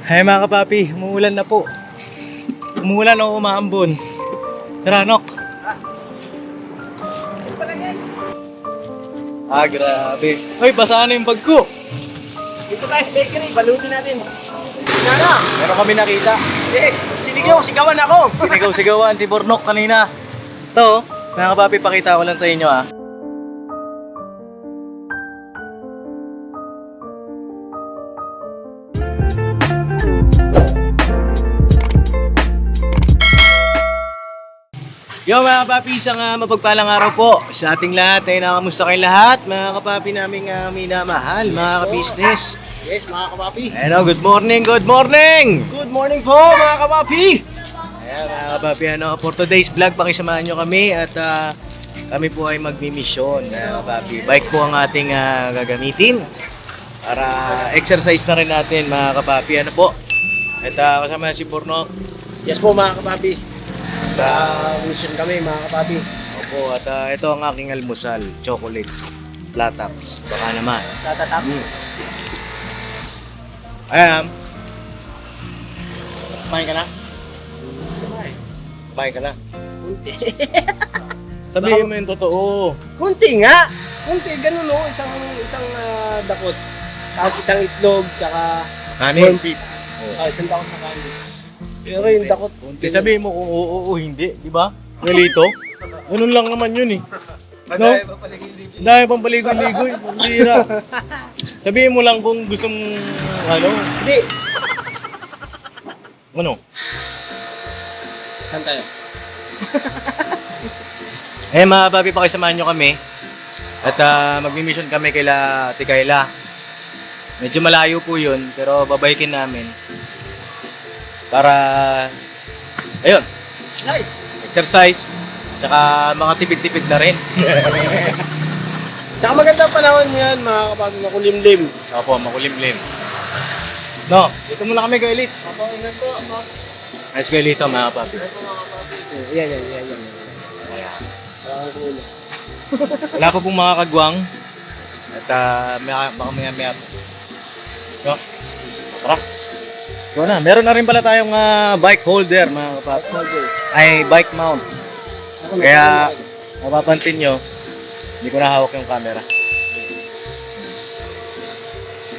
Ay mga kapapi, umuulan na po. Umuulan o umaambon. Tara, Nok. Grabe. Hoy, basa na yung bag ko. Dito tayo sa bakery, balutin natin. Nana! Meron kami nakita. Yes! Sinigaw, sigawan ako! Sinigaw-sigawan si Bornok kanina. Ito, mga kapapi, pakita ko lang sa inyo ah. Yo mga kapapi, isang mapagpalang araw po sa ating lahat. Ay nakamusta kayong lahat, mga kapapi naming minamahal, mga ka-business. Yes, mga kapapi. Hello, good morning, good morning! Good morning po, mga kapapi! Ayan mga kapapi, for today's vlog, pakisamahan nyo kami at kami po ay magmi-mission. Mga kapapi, bike po ang ating gagamitin para exercise na rin natin mga kapapi. Ano po? At kasama si Bornok. Yes po, mga kapapi. Mission kami, mga kapapi. Opo, at ito ang aking almusal, chocolate, flat tops. Baka naman. Tatatap. Ayan. Kumain ka na? Kumain ka na? Kunti. Sabihin mo yung totoo. Kunti nga! Kunti, ganun o. Isang dakot. Tapos isang itlog, tsaka corn Kanin. beef. Isang dakot na kanin. Pero yung dakot, Di sabihin mo kung oo o hindi, di ba? Ngalito? Ganun lang naman yun eh. No? Dahil pang paligoy-ligoy, pambira. Sabihin mo lang kung gusto mong ano. Hindi! Ano? Saan tayo? Mga papi, pakisamahan nyo kami. At magmi-mission kami kaila Ate Kayla. Medyo malayo po yun, pero babaykin namin. Para, ayun, Nice! exercise. Tsaka mga tipid-tipid na rin. Yes! Tsaka maganda panahon yan, mga kapapi, makulimlim. Opo, makulimlim. No, dito muna kami kay Elite. Opo, ingat po, Max. Let's go Elite mga papi. Ingat po, mga kapapi. Yan. Ayan. Parang kulo. Wala pa pong mga kagwang. At baka maya po. No? Tara. So na, meron na rin pala tayong bike holder mga kapapi. Ay, bike mount. Kaya, mapapansin nyo, hindi ko na hawak yung camera.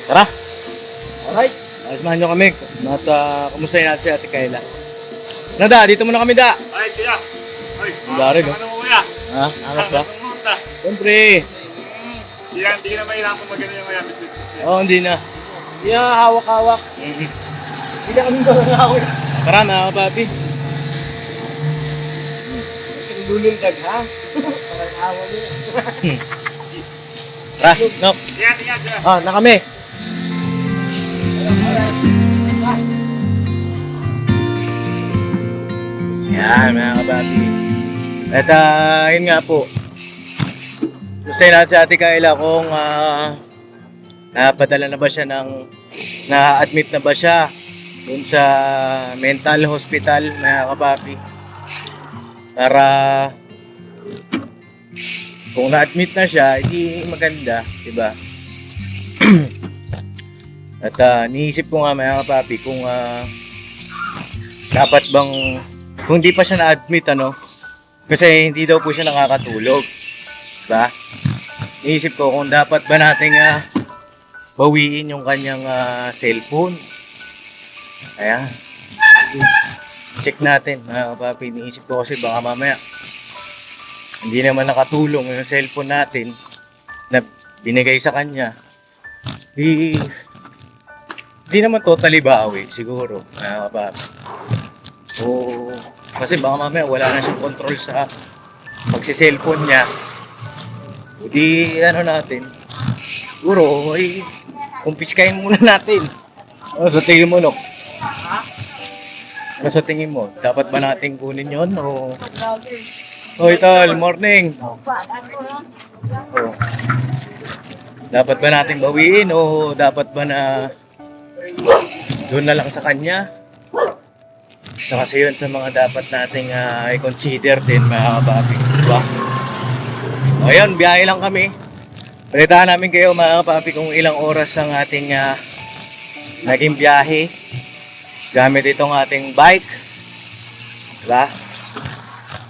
Tara! Alright. Alismahan nyo kami. At kumustahin natin si Ate Kayla. Da, dito muna kami, Da! Ay, tira. Ay, Wala rin, ano mo kuya? Ha? Angas ba? Pumunta. Siyempre! Hindi ka na mahirapan magano yung kaya. Oo, hindi na. Hindi na hawak-hawak. Hindi na kami gawin. Tara mga kapapi. Lulundag, ha? Parang awa nila. Tara, no. Tira. Na kami. Yan mga kapapi. At yun nga po. Gusto natin si Ate Kayla kung napadala na ba siya na-admit na ba siya dun sa mental hospital mga kapapi. Para kung na-admit na siya, hindi maganda, di ba? At niisip ko nga mga kapapi kung dapat bang kung di pa siya na-admit kasi hindi daw po siya nakakatulog. Diba? Niisip ko kung dapat ba nating bawiin yung kanyang cellphone. Ayan. Check natin mga kapapi. Niisip ko kasi baka mamaya hindi naman nakatulong yung cellphone natin na binigay sa kanya. Hindi naman totally bawi siguro mga kapapi. Kasi baka mamaya wala na siyang control sa pagsi-cellphone niya. Di natin, siguro ay kumpiskahin muna natin. Sa tingin mo, Nok? Sa tingin mo, dapat ba natin kunin yon o... Hoy, tol, morning! Dapat ba natin bawiin o dapat ba na doon na lang sa kanya? Kasi yun sa mga dapat nating i-consider din mga kapapi. Diba? O yun, biyahe lang kami. Balitahan namin kayo mga kapapi kung ilang oras ang ating naging biyahe. Gamit itong ating bike. Diba?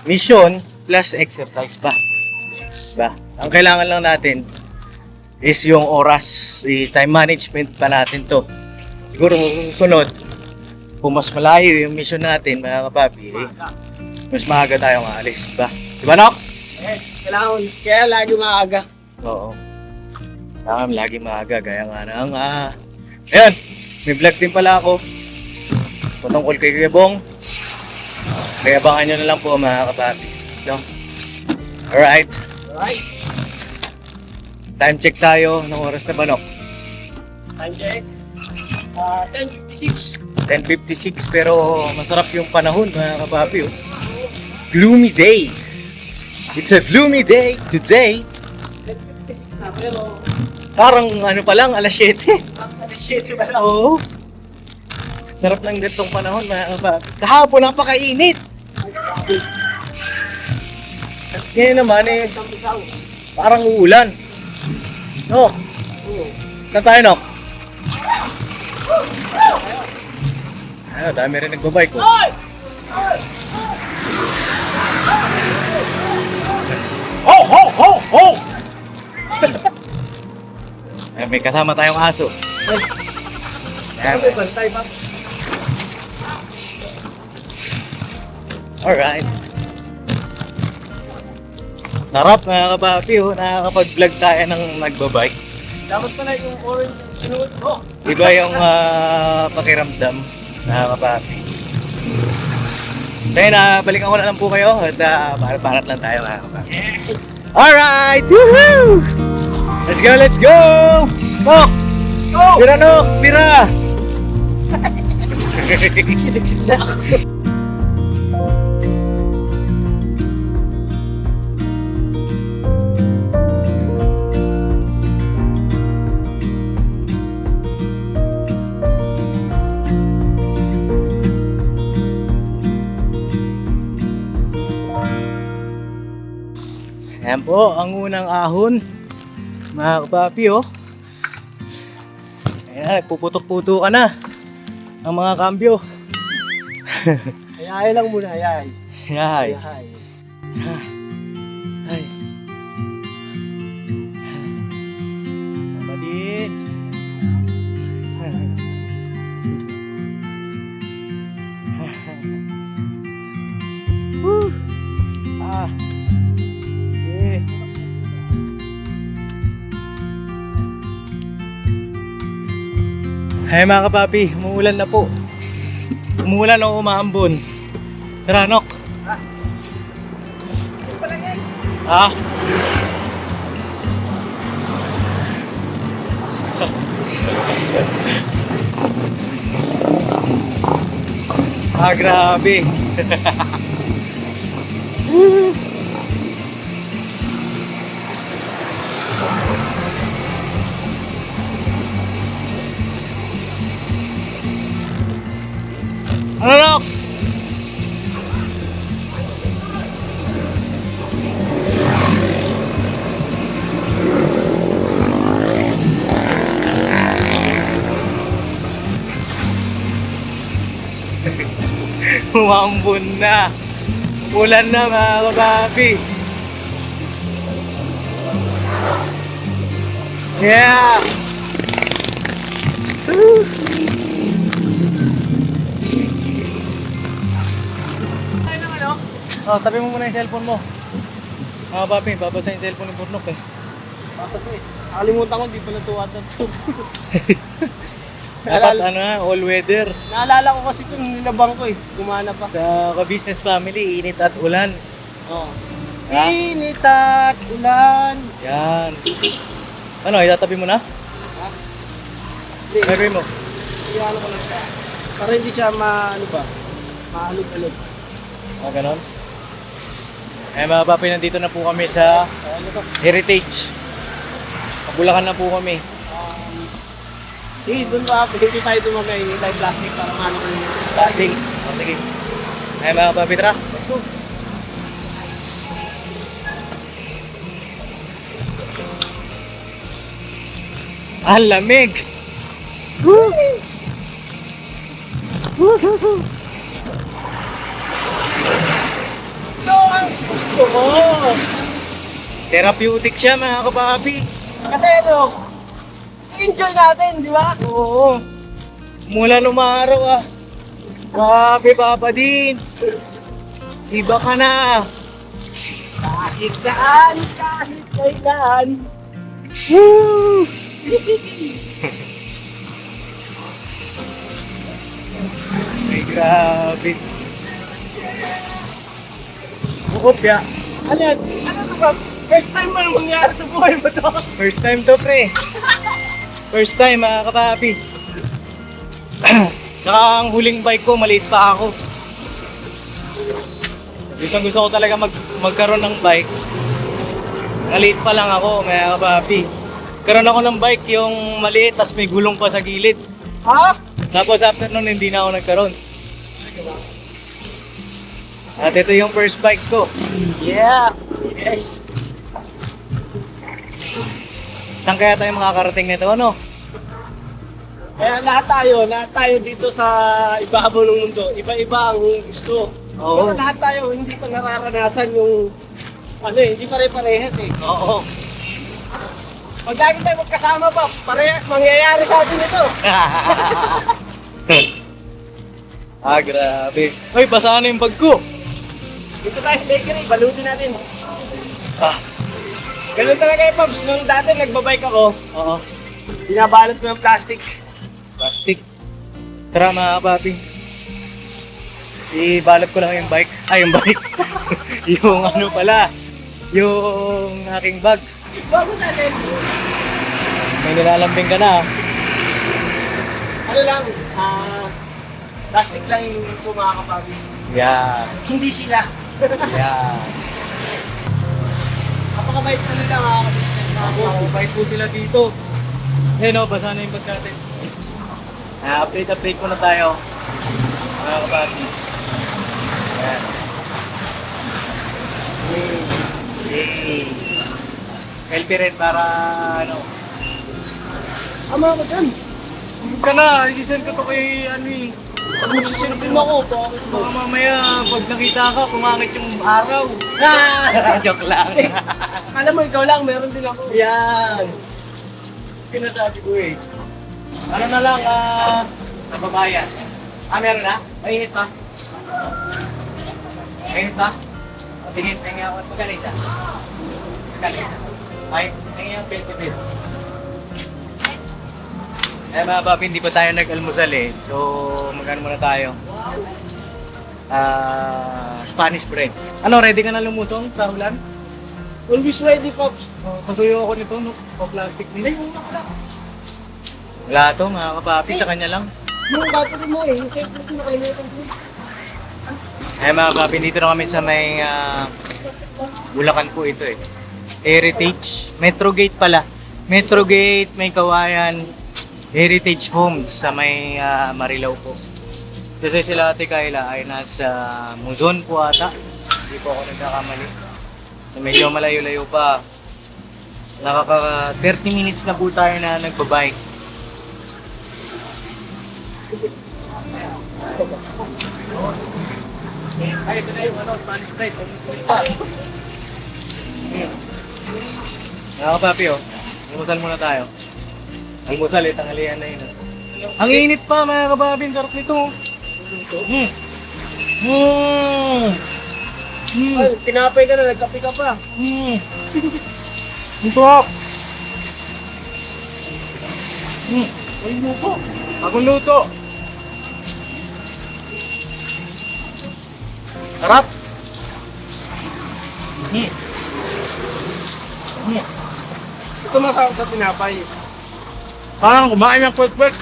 Mission plus exercise pa. Diba? Ang kailangan lang natin is yung oras, time management pa natin to. Siguro sunod, kung mas malayo yung mission natin, mga kapapi, mas maaga tayong aalis. Diba? Diba, Nok? Yes, kailangan. Kaya lagi maaga. Oo. Kailangan lagi maaga. Gaya nga ng, ayan, may vlog din pala ako. Patungkol kay Kuya Bong. Kaya abangan nyo na lang po mga kapapi. No? Alright. Alright. Time check tayo. Anong oras na ba, Nok? Time check. 10:56. 10:56 pero masarap yung panahon mga kapapi. Oh. Gloomy day. It's a gloomy day today. 10:56 na, pero Parang ano pa lang, alas 7. alas 7 ba lang? Oo. Sarap ng ganitong panahon mga kapapi. Kahapon napakainit. At ngayon naman eh, parang uulan. No? Saan tayo, Nok? Ayun, dami rin nagbabike ko. Ho, ho, ho, ho! Ayun, may kasama tayong aso. Ayan, Ano bantay pa? alright. Sarap mga kapapi, oh. Nakakapag-vlog tayo ng nagbabike. Dapat pala yung orange yung sinuot mo. Iba yung pakiramdam mga kapapi. Kaya balikan ko na lang po kayo at parat lang tayo mga kapapi. Yes! Alright! Woohoo! Let's go, let's go! Nok! Go! Pira, Nok! Pira! Ayan po, ang unang ahon. Mga kapapi, oh. Ayan, nagpuputok-puto ka na. Ang mga kambyo. Hayay lang muna, hayay. Ay. Hayay. Ay. Mabilis. Woo. Ah. Yeah. Ay mga kapapi, umuulan na po. Umuulan o umaambon. Tara, Nok. Ah? Grabe. Ano, Nok? Umambon na. Ulan na mga kababi. Yeah! Ay naman, ano? Oh, tabi mo muna yung cellphone mo. Mga kababi, babasa yung cellphone ni Burnok eh. Tapos eh, nakalimutan ko, di pala ito water tube. Dapat ano na, all weather. Naalala ko kasi itong nilabang ko eh. Gumana pa. Sa ka-business family, init at ulan. Oo. Ha? Init at ulan. Yan. Ano, itatabi mo na? Ha? Hindi, Gagawin mo. iyan ko lang siya. Para hindi siya ano ba, maalog-alog. O, ganon. Eh mga papi, nandito na po kami sa Ano to? Heritage. Bulacan na po kami. Sige, doon ba? Hindi tayo tumagay. Hindi tayo plastic para maano ko yung Plastic. O, sige. Eh mga papi, tara. Let's go. Ang lamig! So, ang gusto ko. Therapeutic siya mga kapapi. Kasi ano, enjoy natin, di ba? Oo. Mula nung araw ah. Grabe Papa Dins. Iba ka na. Kahit saan, kahit kailan. Woo! Ay, grabe. Bukopya. Ano yan? Ano to ba? First time mo yung mangyari sa buhay mo to? First time to, pre. First time, mga kapapi. Tsaka ang huling bike ko, maliit pa ako. Gusto ko talaga magkaroon ng bike. Maliit pa lang ako, mga kapapi. Karoon ako ng bike yung maliit, tapos may gulong pa sa gilid. Ha? Tapos after nun, hindi na ako nagkaroon. At ito yung first bike ko. Yeah. Yes. Saan kaya tayo makakarating nito, ano? Kaya lahat tayo dito sa ibabaw ng mundo. Iba-iba ang gusto. Oo. Pero lahat tayo hindi pa nararanasan yung hindi pare-parehas eh. Oo. Pag lagi tayo magkasama pa, mangyayari sa atin ito. Ah, grabe. Ay, basa na yung bag ko. Dito tayo sa bakery, balutin natin. Ah, Ganun talaga yung Pops. Nung dati nagbabike ako, oo. binabalot ko ng plastic. Plastic. Tara mga kapapi. Ibalot ko lang yung bike. Ay, yung bike. Yung ano pala. Yung aking bag. Bago natin, May nilalambing ka na. ano lang, plastic lang yung ito mga kapabi. Yeah. Hindi sila. Yeah. Napakabait sa nila mga kapabi. Mabait po sila dito. Ayun o, basa na yung bag natin. Update muna tayo. Mga kapapi. Ayan. Yay. Healthy rin para ano. Ama ko dyan. Huwag ka na, isisend ko to kay ano eh. Sinupin mo ako. Bakit mo? Baka mamaya pag nakita ka, pumangit yung araw. Joke lang. Alam mo, ikaw lang, meron din ako. Yan. Pinasabi ko eh. Ano na lang, nababayan. Meron na? Mainit pa? Mainit pa? Sige, tingin ako. Magkano isa? Magkano isa? Ay, tingin ang 20 bit. Eh mga papi, hindi pa tayo nag-almusal eh. So, magkano muna tayo? Spanish bread. Ano, ready ka na lumutong, Rahulan? Always ready, Pops. Pasuyo ako nito, no? Pa-plastic Ay, din. umak lang. Wala to, mga kapapi, sa kanya lang. Yung battery mo eh. Yung siyempre, nakalimutan ko. Eh mga papi, dito na kami sa may Bulacan po ito eh. Heritage, Metrogate pala. Metrogate, may Kawayan, Heritage Homes sa may Marilao po. Kasi sila Ate Kayla ay nasa Muzon po ata. Hindi po ako nagkakamali. So medyo malayo-layo pa. Nakaka 30 minutes na po tayo na nagbabike. Ay, ito na yung Spanish bread. Ako papi oh. Almusal muna tayo. Almusal eh, tanghalian na yun. Ang init pa mga kapapi, sarap nito. Ay, tinapay ka na, nagkape ka pa. Ang sarap. Ay, luto. Bagong luto. Sarap. Ito masarap sa tinapay. Parang kumain ng quick-quick.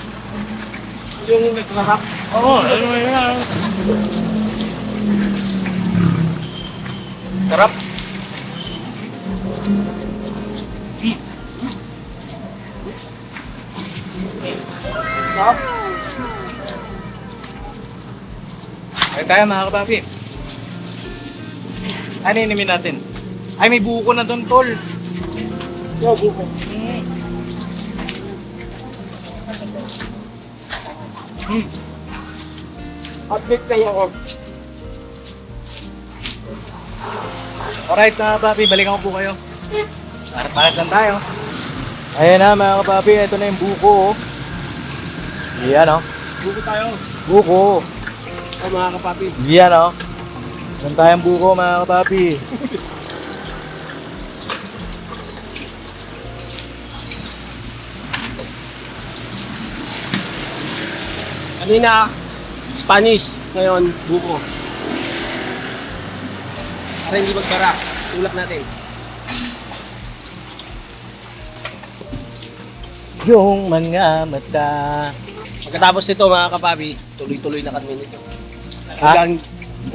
Yung nagrarap. Oo, ano yan. Sarap. Sarap. Ay tayo mga kapapi. Ano inimin natin? Ay may buko na doon tol. Yo, buko. Update kayo ako. Alright mga kapapi, balikan ko po kayo. Parat lang tayo. Ayan na mga kapapi, ito na yung buko. Yan o. Buko tayo. Buko. O mga kapapi. Yan o. Yan tayong buko mga kapapi. Kanina, Spanish. Ngayon, buko. Para hindi magbara. Tulak natin. Yung mga mata. Pagkatapos nito mga kapapi, tuloy-tuloy na kami nito. Ha?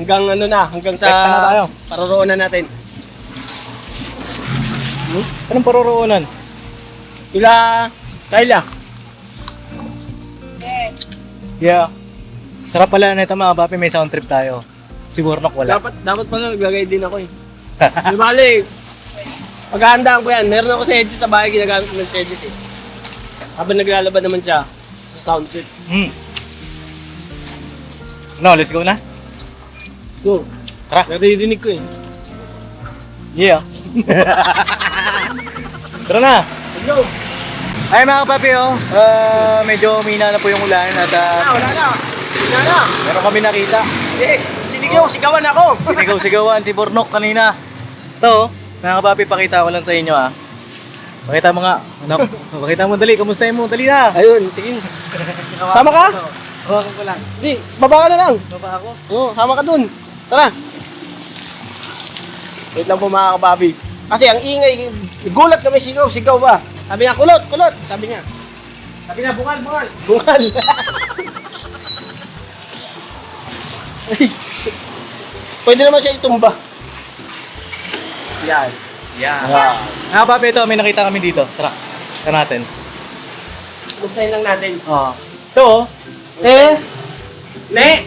Hanggang ano na, hanggang sa Rekta na tayo. paroroonan natin. Anong paroroonan? Ila, Kayla. Yeah. Sarap pala na ito mga kapapi, may sound trip tayo. Si Bornok wala. Dapat pala naglagay din ako eh. Di bali, paghahandaan ko yan. Meron ako sa edges sa bahay, ginagamit ko ng edges eh. Habang naglalaban naman siya sa sound trip. No, let's go na. So, Tara. narinig ko eh. Yeah. Tara na. Let's go! Ay mga kapapi medyo umina na po yung ulan at Wala na! Wala na! meron kami nakita. Yes! Sinigaw, sigawan ako! Sinigaw-sigawan si Bornok kanina. Ito, mga kapapi, pakita ko lang sa inyo Pakita mo nga. Anak, pakita mo dali. Kamustahin mo? Dali na. Ayun, tingin. Sama ka? Hawakan ko lang. Hindi, baba ka na lang. Baba ako. Oo, sama ka dun. Tara. Wait lang po mga kapapi. Kasi ang ingay, gulat kami sigaw ba? Sabi niya, kulot, sabi niya. Sabi niya, bungal. Bungal. Ay, pwede naman siya itumba. Yan. Yeah. Mga kapapi, ito, may nakita kami dito. Tara, tara natin. Gustahin lang natin. Ito, Ne!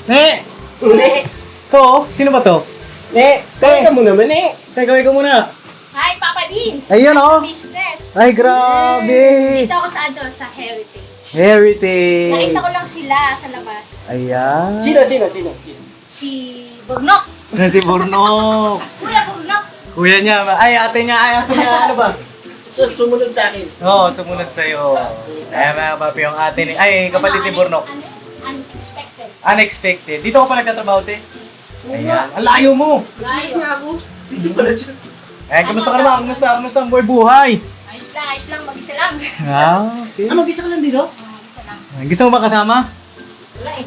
ito, sino ba to? Ne! Teka mo naman eh. Teka, ikaw muna. Hi, Papa Dins! Ayun, Business! Ay, grabe. Dito ako sa sa Heritage. Heritage. Nakita ko lang sila sa labas. Ayan. Sino? Si Burnok. Si Bornok. Kuya Burnok. Kuya niya. Ay, ate niya. Ano ba? Sumunod sa akin. Oo, sumunod sa'yo. Ayan mga kapapi, yung ate ni... Ay, kapatid ni Bornok. Unexpected. Unexpected. Dito ka pa nagtatrabaho, te? Ayan. Ang layo mo. Layo. Ako? Hindi pala siya. Ayan, kamusta ka naman? Kamusta ang buhay? Ayos lang, mag-isa lang. Okay. mag-isa ka lang dito? Mag-isa lang. Gusto mo ba kasama? Wala eh.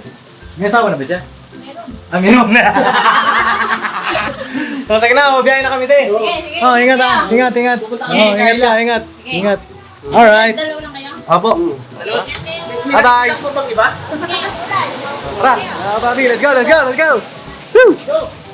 May asawa na ba siya? Meron. Meron na. So, sige na, mabiyahin na kami, te. Sige. Oh, ingat ha. Ingat. Ingat ka. Ingat. Alright. Dalawa lang kayo? Opo. Hello? Bye-bye. Takbo bang iba? Okay, wala. Tara, papi, let's go. Woo!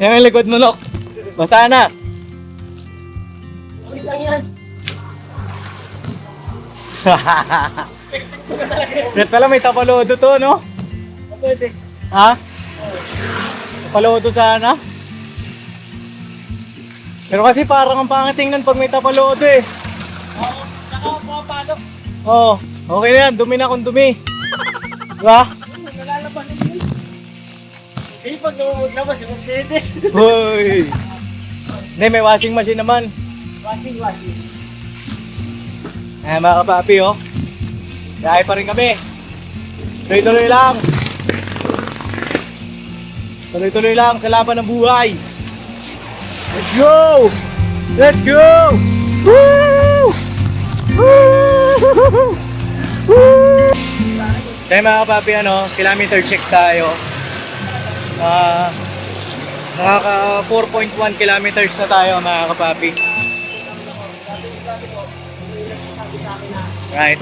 Yan ang likod mo, Nok. Basa na. Ulit lang yan. Red pala may tapalodo to, no? Pwede. Ha? Tapalodo sana? Pero kasi parang ang pangit tingnan pag may tapalodo eh. Saka pumapalo. Oo, okay na yan. Dumi na kung dumi. Diba? Nalalaban na yun. Hindi pag lumulabas yung Mercedes. Hoy! Hindi, may washing machine naman. Washing. Eh, mga kapapi, oh. Biyahe pa rin kami. Tuloy-tuloy lang. Tuloy-tuloy lang sa laban ng buhay. Let's go! Let's go! Woo! Woo! Woo! Kaya mga kapapi, kilometer check tayo. Nakaka 4.1 kilometers na tayo mga kapapi. Right.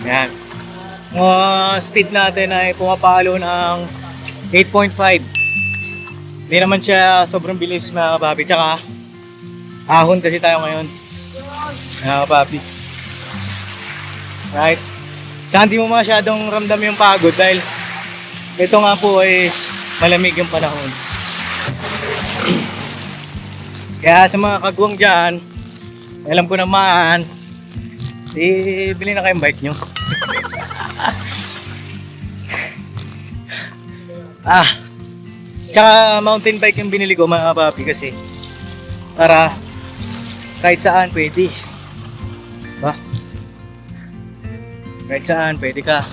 Yan. Speed natin ay pumapalo ng 8.5. Hindi naman siya sobrang bilis mga kapapi. Tsaka ahon kasi tayo ngayon. Mga kapapi. Right? Tsaka hindi mo masyadong ramdam yung pagod dahil ito nga po ay malamig yung panahon. Kaya sa mga kagwang dyan, alam ko naman, bili na kayong bike nyo. Tsaka mountain bike yung binili ko mga papi kasi para kahit saan pwede. Ba? Kahit saan pwede ka.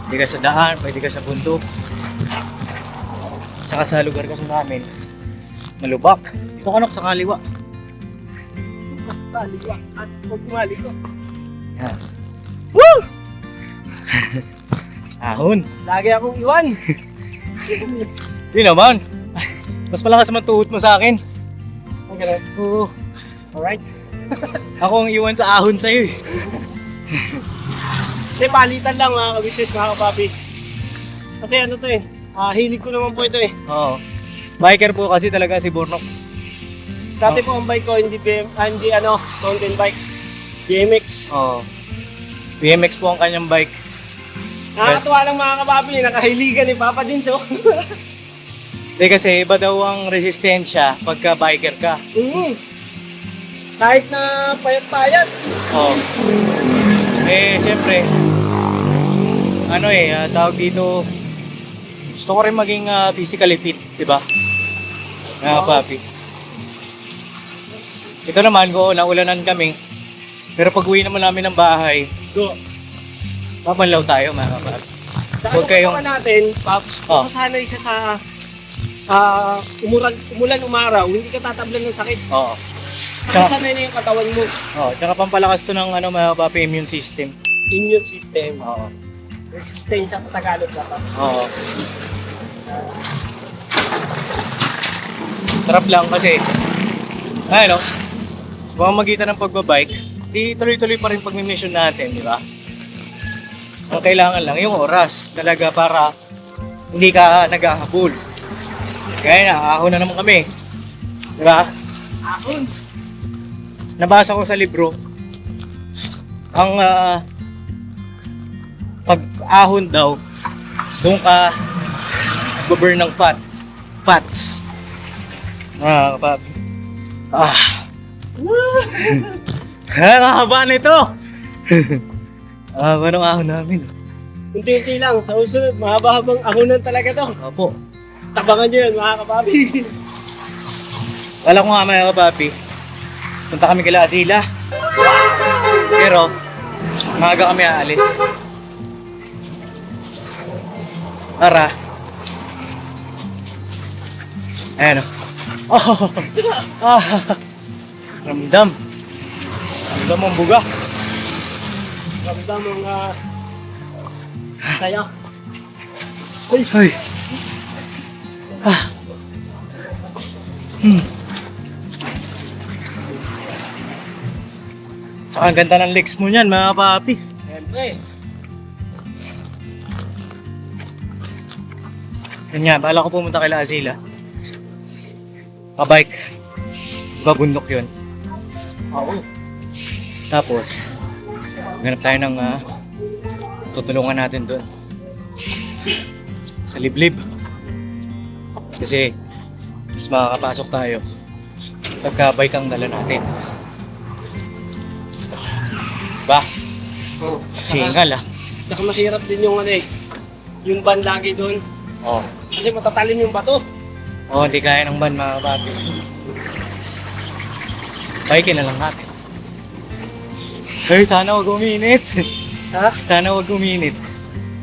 Pwede ka sa daan, pwede ka sa bundok. Tsaka sa lugar kasi namin, malubak. Dito ka sa kaliwa. Kaliwa at huwag tumaliko. Yan. Woo! Ahon. Lagi akong iwan. Di naman. Mas malakas naman tuhod mo sa akin. Okay. Oo. Alright. Ako ang iwan sa ahon sa'yo eh. Hindi, palitan lang mga kabisis, mga kapapi. Kasi ano to eh, hilig ko naman po ito eh. Oo. Biker po kasi talaga si Bornok. Dati po ang bike ko, hindi mountain bike. BMX. Oo. BMX po ang kanyang bike. Nakakatuwa lang mga kapapi, nakahiligan ni Papa din so. Hindi kasi iba daw ang resistensya pagka biker ka. Kahit na payat-payat. Oo. Eh, siyempre, tawag dito, gusto ko rin maging physically fit, di ba? Mga papi. Ito naman, naulanan kami. Pero pag uwi naman namin ng bahay, Go. papanlaw tayo mga papi. Sa Huwag kayong- natin, Paps, Oh. masasanay siya sa umulan, umaraw, hindi ka tatablan ng sakit. Oo. Tsaka, Masanay na yung katawan mo. tsaka pampalakas to ng mga papi, immune system. Immune system. Oo. Resistensya sa Tagalog ba? Oo. Sarap lang kasi, sa pamamagitan ng pagbabike, di tuloy-tuloy pa rin pag-mission natin, di ba? Ang kailangan lang yung oras talaga para hindi ka naghahabol. Kaya ahon na naman kami. Di ba? Ahon. Nabasa ko sa libro, ang pag-ahon daw, doon ka burn ng fats. Kapabi. Nakahaba nito! Haba ng ahon namin. Unti-unti lang. Sa usunod, mahaba-habang ahonan talaga to. Opo. Tabangan nyo yan, mga kapapi. Wala ko nga mga kapapi. Punta kami kila Azila. Pero, maaga kami aalis. Tara. Ayan o. Oh. Ramdam. Ramdam ang buga. Ramdam ang saya. Ay. Tsaka ang ganda ng legs mo niyan mga papi. Siyempre. Yan nga, bala ko pumunta kay Azila. Pa-bike. Bundok yun. Oo. Tapos, ganap tayo ng tutulungan natin doon. Sa liblib. Kasi, mas makakapasok tayo pagka bike ang dala natin. Ba? Oh. Hingal ah. Saka mahirap din yung yung van lagi doon. Oh. Kasi matatalim yung bato. Oh, hindi kaya ng van mga kapapi. Bike na lang natin. Ay, sana wag uminit. Ha? Sana wag uminit.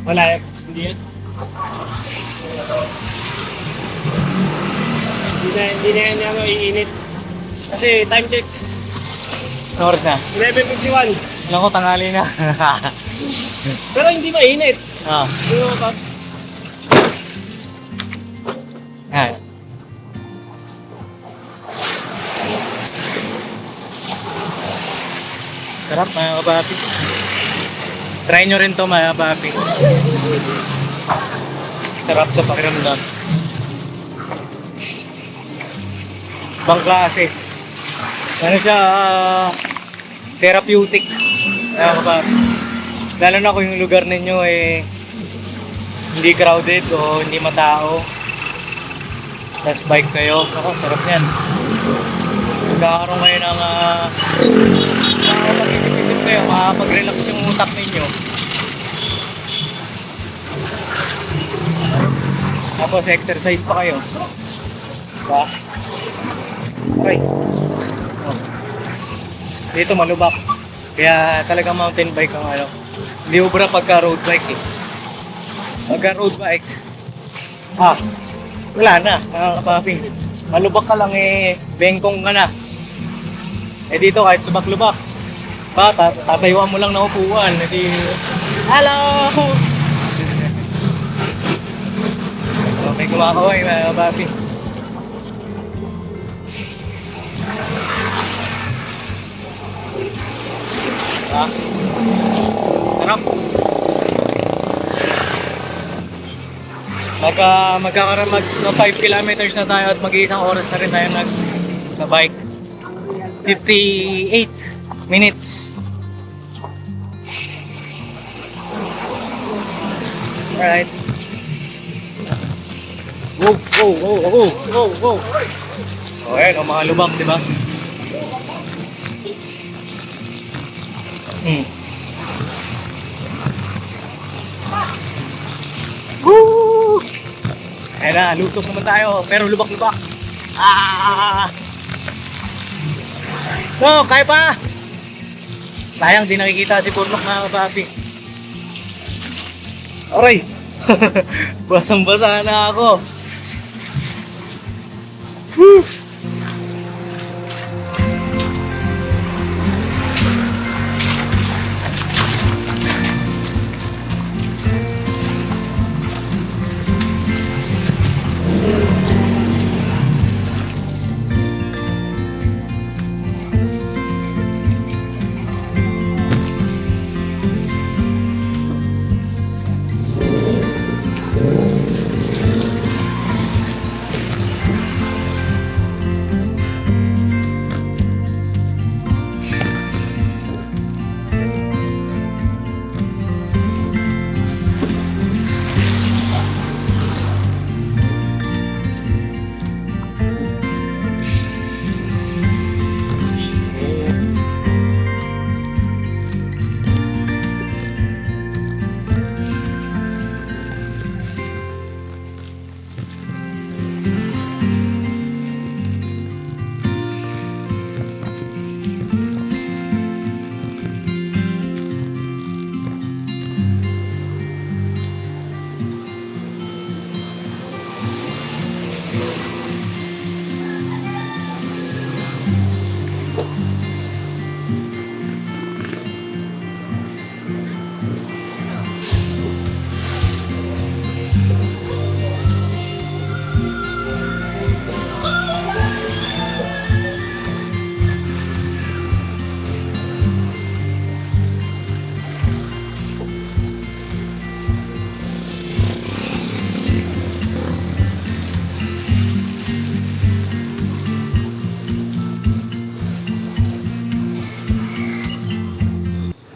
Wala hindi yan. Hindi na yan yung iinit. Kasi time check, Anong oras na? 11:51. Alam ko, tanghali na. Pero hindi mainit. Ah, Ano ba? yan. Sarap mga kapapi. Try nyo rin to mga papi. Sarap sa pakiramdam. Ibang klase. Ano siya, therapeutic. Mga papi. Lalo na kung yung lugar ninyo hindi crowded o hindi matao. Tapos bike kayo. Ako, sarap yan. Magkakaroon kayo ng makakapag-isip-isip kayo, makakapag-relax yung utak ninyo. Tapos exercise pa kayo. Diba? Okay. Oh. Dito malubak. Kaya talagang mountain bike ang ano. Hindi ubra pagka road bike eh. Pagka road bike, wala na, mga kapaping. Malubak ka lang bengkong ka na. Dito kahit lubak-lubak, tatayuan mo lang na upuan. Hello! May kumakaway mga kapaping. Sarap. Magkakaroon mag 5 kilometers na tayo at mag-iisang oras na rin tayo sa bike. 58 minutes. Alright. Go, go, go, go, go, go. O ayan, mga lubak, di ba? Woo! Ayan na, lusok naman tayo, pero lubak-lubak. So, kaya pa! Sayang, di nakikita si Purnok mga kapapi. Aray! Basang-basa na ako. Woo!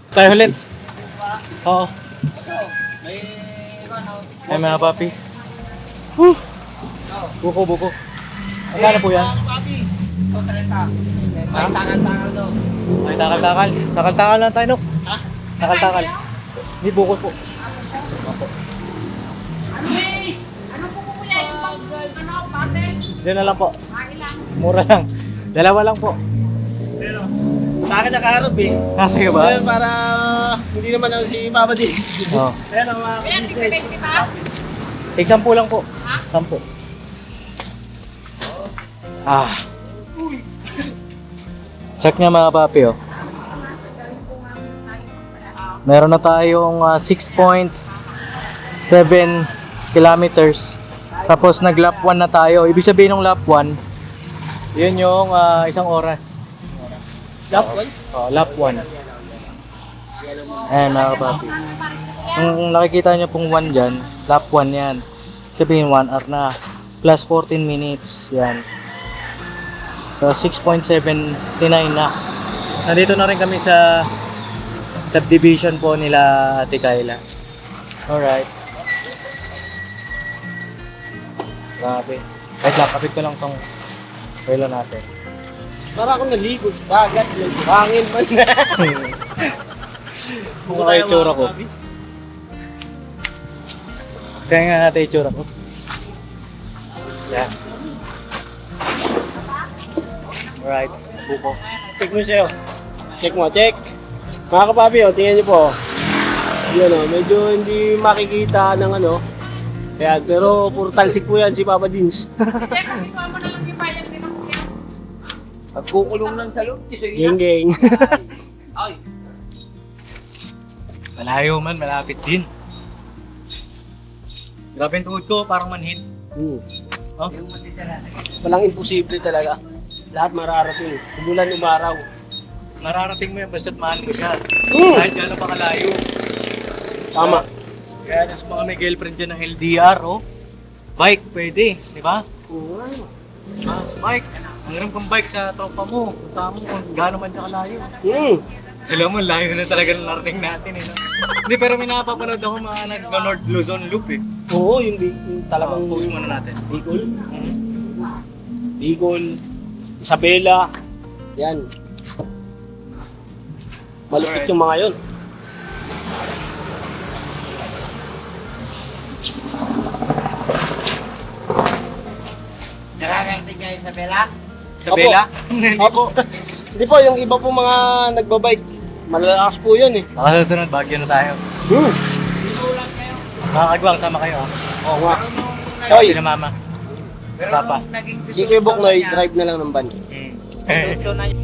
Tayo ulit. Oo. Ay mga papi. Woo! Buko, buko. Magkano po yan? May takal-takal daw. Ay, takal-takal. Takal-takal lang tayo, Nok. Ha? Takal-takal. Hindi buko po. Ano po kuya yung patel? Diyan na lang po. Ilang? Mura lang. Dalawa lang po. Sa akin nakaharap eh. Nasa iyo ba? Pero para hindi naman ako si Papa Dins. Oo. Ayan ang mga Ilan, business. 50 ba? Example lang po. Ha? 10. Check niya mga papi, oh. Meron na tayong 6.7 kilometers. Tapos nag lap 1 na tayo. Ibig sabihin ng lap 1, yun yung isang oras. Lap one? Oh, lap 1. Ayan mga kapapi. Kung nakikita niyo pong 1 dyan, lap 1 yan. Sabihin 1 hour na. Plus 14 minutes. Yan. So 6.79 na. Nandito na rin kami sa subdivision po nila Ate Kayla. Alright. Grabe. Kahit lang, kapit ko lang tong relo natin. Para ako naligo sa dagat, hangin man. Mukha yung itsura ko. Kaya nga natin yung itsura ko. Yan. Alright. Buko. Check mo sa'yo. Check mo, check. Mga kapapi, tingnan niyo po. Yun medyo hindi makikita ng ano. Ayan, pero puro talsik po yan si Papa Dins. Check, ikaw mo na lang yung bayad din ako yan. Pagkukulong lang sa loob, tisoy Geng geng. Ay, Malayo man, malapit din. Grabe yung tuhod ko, parang manhid. Oh? Walang imposible talaga. Lahat mararating. Umulan umaraw. Mararating mo yan basta't mahal mo siya. Mm. Kahit gano'n pa kalayo. Tama. Kaya sa mga may girlfriend dyan ng LDR, oh. Bike, pwede, di ba? Bike. Ang rin kang bike sa tropa mo. Punta mo kung gano'n man siya kalayo. Alam mo, layo na talaga ng narating natin, eh. No? Hindi, pero may napapanood ako mga nag-North Luzon Loop, eh. Oo, yung talagang Post muna natin. Bicol. Bicol. Isabela. Yan. Malupit Alright. yung mga yun. nakakarating kayo sa Bella? Sa Bela? Opo. Hindi po, yung iba po mga nagbabike. Malalakas po yun eh. Baka susunod, Baguio na tayo. Isulan kayo. Mga kagwang, sama kayo, ah. Oo nga. Pero Hoy, Si na mama. pero Papa. nung naging si Kuya Boknoy, drive na lang ng van. Ito na yun.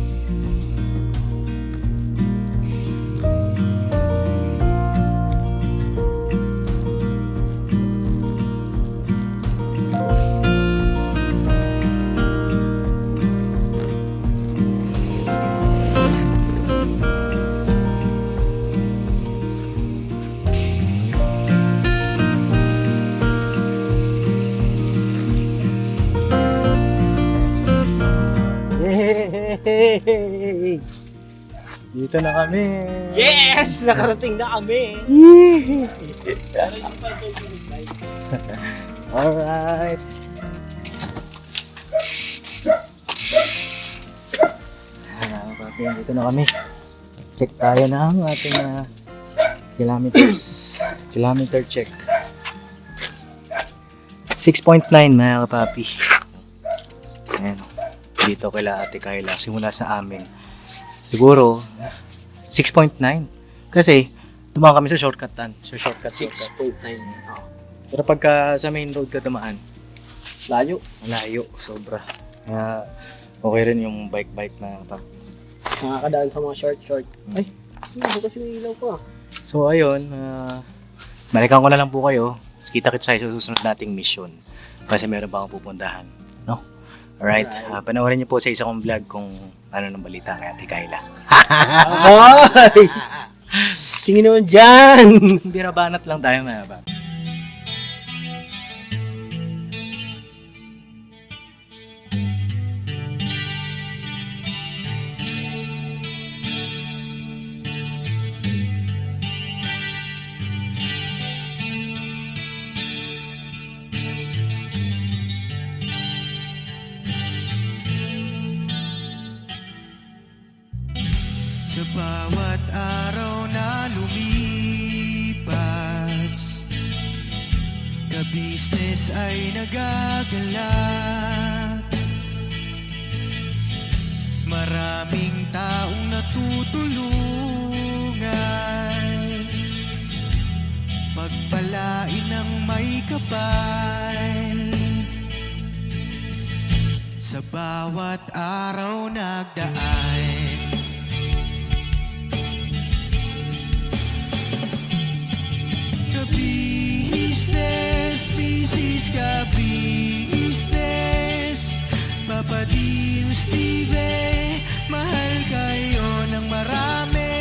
Yay! Dito na kami. Yes! Nakarating na kami! Alright. Dito na kami. Check tayo ng ating kilometers. Kilometer check. 6.9 mga kapapi. Ayan. Dito kila Ate Kayla. Simula sa amin. Siguro 6.9. Kasi dumaan kami sa shortcutan. So shortcut. 6.9. Pero pagka sa main road ka dumaan, Layo. malayo, sobra. Kaya okay rin yung bike na kapapi. Nakakadaan sa mga short. Ay, ano kasi yung ilaw ko ah. So ayun, balikan ko na lang po kayo. Kita-kits tayo sa susunod nating mission. Kasi meron pa akong pupuntahan. No? Alright, panoorin niyo po sa isa kong vlog kung ano ng balita kay Ate Kayla. Ay! Tingin naman dyan! Birabanat lang tayo mga ba. Sa bawat araw na lumipas, ka-business ay nagagalak. Maraming taong natutulungan, pagpalain ng may kapal. Sa bawat araw nagdaan, ka-business, business ka-business, Papa Dio, Steve, mahal kayo ng marami.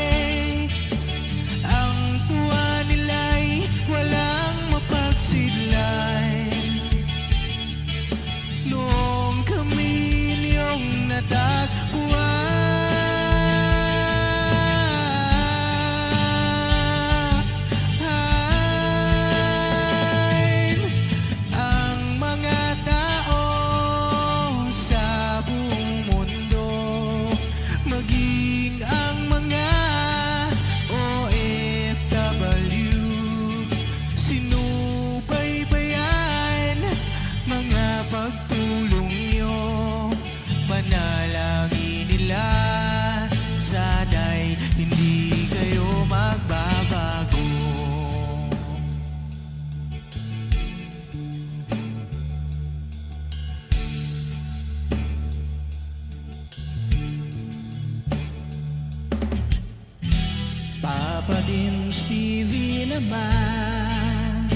Papa din Stevie naman,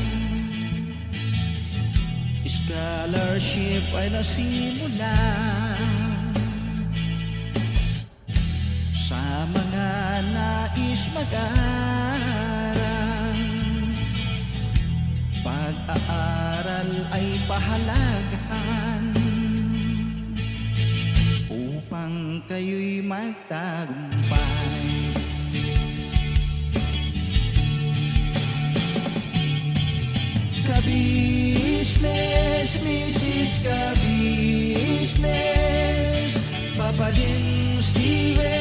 scholarship ay nasimulan sa mga nais mag-aral. Pag-aaral ay pahalagahan upang kayo'y magtagumpay. Ka-business, Mrs. Ka-business, Papa din Steven